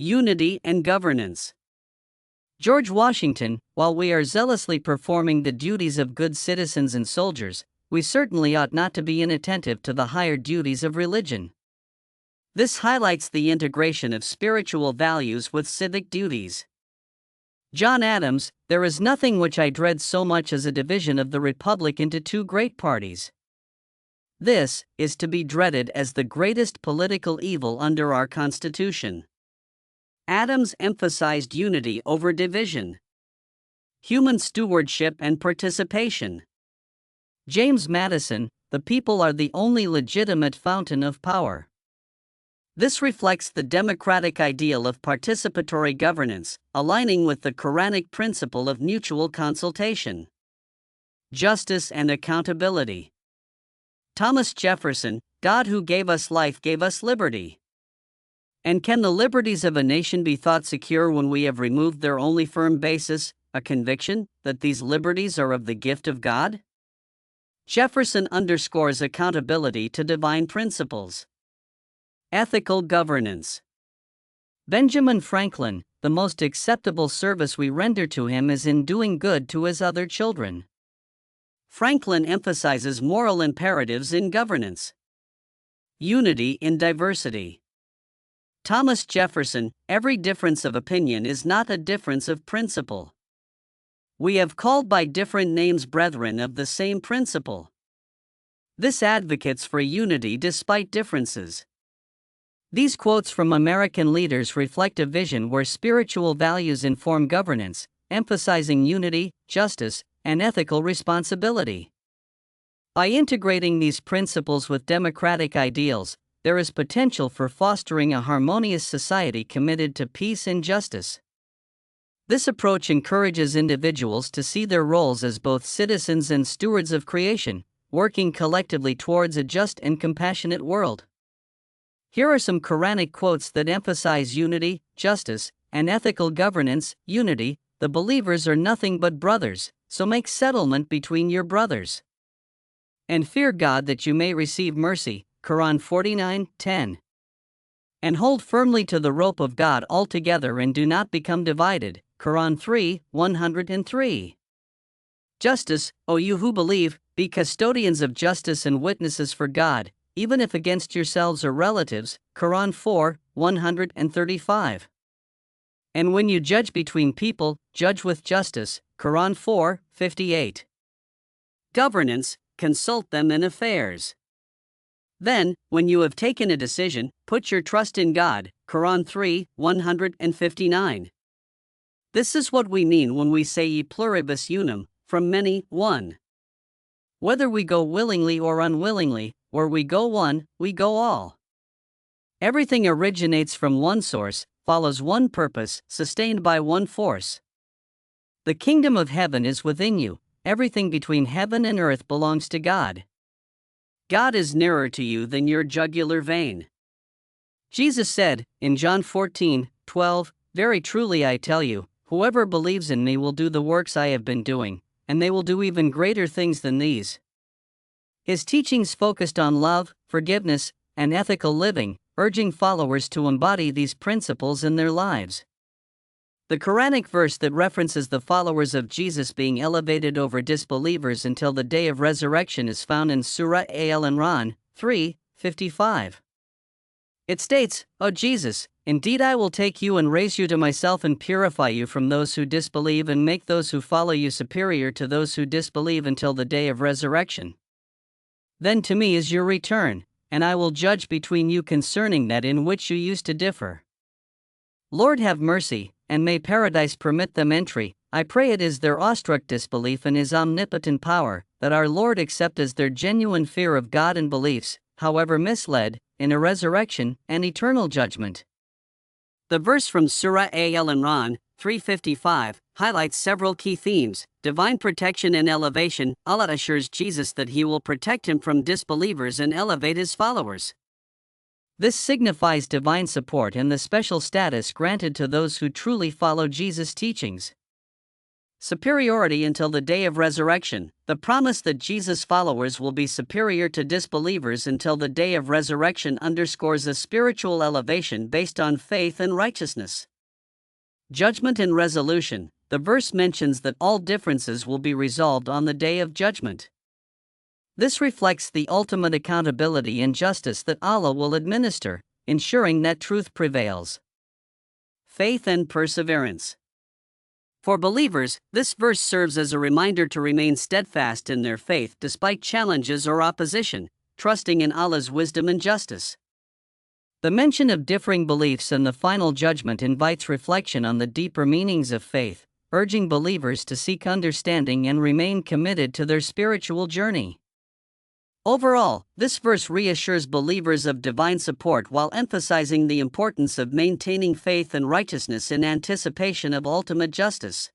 Unity and governance. George Washington, while we are zealously performing the duties of good citizens and soldiers, we certainly ought not to be inattentive to the higher duties of religion. This highlights the integration of spiritual values with civic duties. John Adams, there is nothing which I dread so much as a division of the Republic into two great parties. This is to be dreaded as the greatest political evil under our Constitution. Adams emphasized unity over division, human stewardship and participation. James Madison, the people are the only legitimate fountain of power. This reflects the democratic ideal of participatory governance, aligning with the Quranic principle of mutual consultation. Justice and accountability. Thomas Jefferson, God who gave us life gave us liberty. And can the liberties of a nation be thought secure when we have removed their only firm basis, a conviction that these liberties are of the gift of God? Jefferson underscores accountability to divine principles. Ethical governance. Benjamin Franklin, the most acceptable service we render to him is in doing good to his other children. Franklin emphasizes moral imperatives in governance. Unity in diversity. Thomas Jefferson, every difference of opinion is not a difference of principle. We have called by different names brethren of the same principle. This advocates for unity despite differences. These quotes from American leaders reflect a vision where spiritual values inform governance, emphasizing unity, justice, and ethical responsibility. By integrating these principles with democratic ideals, there is potential for fostering a harmonious society committed to peace and justice. This approach encourages individuals to see their roles as both citizens and stewards of creation, working collectively towards a just and compassionate world. Here are some Quranic quotes that emphasize unity, justice, and ethical governance. Unity, the believers are nothing but brothers, so make settlement between your brothers. And fear God that you may receive mercy. Quran 49:10. And hold firmly to the rope of God altogether and do not become divided. Quran 3:103. Justice, O you who believe, be custodians of justice and witnesses for God, even if against yourselves or relatives. Quran 4:135. And when you judge between people, judge with justice. Quran 4:58. Governance, consult them in affairs. Then, when you have taken a decision, put your trust in God. Quran 3:159. This is what we mean when we say e pluribus unum, from many, one. Whether we go willingly or unwillingly, where we go one, we go all. Everything originates from one source, follows one purpose, sustained by one force. The kingdom of heaven is within you, everything between heaven and earth belongs to God. God is nearer to you than your jugular vein. Jesus said, in John 14:12, Very truly I tell you, whoever believes in me will do the works I have been doing, and they will do even greater things than these. His teachings focused on love, forgiveness, and ethical living, urging followers to embody these principles in their lives. The Quranic verse that references the followers of Jesus being elevated over disbelievers until the day of resurrection is found in Surah Al-Imran 3:55. It states, O Jesus, indeed I will take you and raise you to myself and purify you from those who disbelieve and make those who follow you superior to those who disbelieve until the day of resurrection. Then to me is your return, and I will judge between you concerning that in which you used to differ. Lord have mercy, and may paradise permit them entry. I pray it is their awestruck disbelief in His omnipotent power, that our Lord accept as their genuine fear of God and beliefs, however misled, in a resurrection and eternal judgment. The verse from Surah Al-Imran 3:55 highlights several key themes: divine protection and elevation. Allah assures Jesus that He will protect him from disbelievers and elevate His followers. This signifies divine support and the special status granted to those who truly follow Jesus' teachings. Superiority until the day of resurrection. The promise that Jesus' followers will be superior to disbelievers until the day of resurrection underscores a spiritual elevation based on faith and righteousness. Judgment and resolution. The verse mentions that all differences will be resolved on the day of judgment. This reflects the ultimate accountability and justice that Allah will administer, ensuring that truth prevails. Faith and perseverance. For believers, this verse serves as a reminder to remain steadfast in their faith despite challenges or opposition, trusting in Allah's wisdom and justice. The mention of differing beliefs and the final judgment invites reflection on the deeper meanings of faith, urging believers to seek understanding and remain committed to their spiritual journey. Overall, this verse reassures believers of divine support while emphasizing the importance of maintaining faith and righteousness in anticipation of ultimate justice.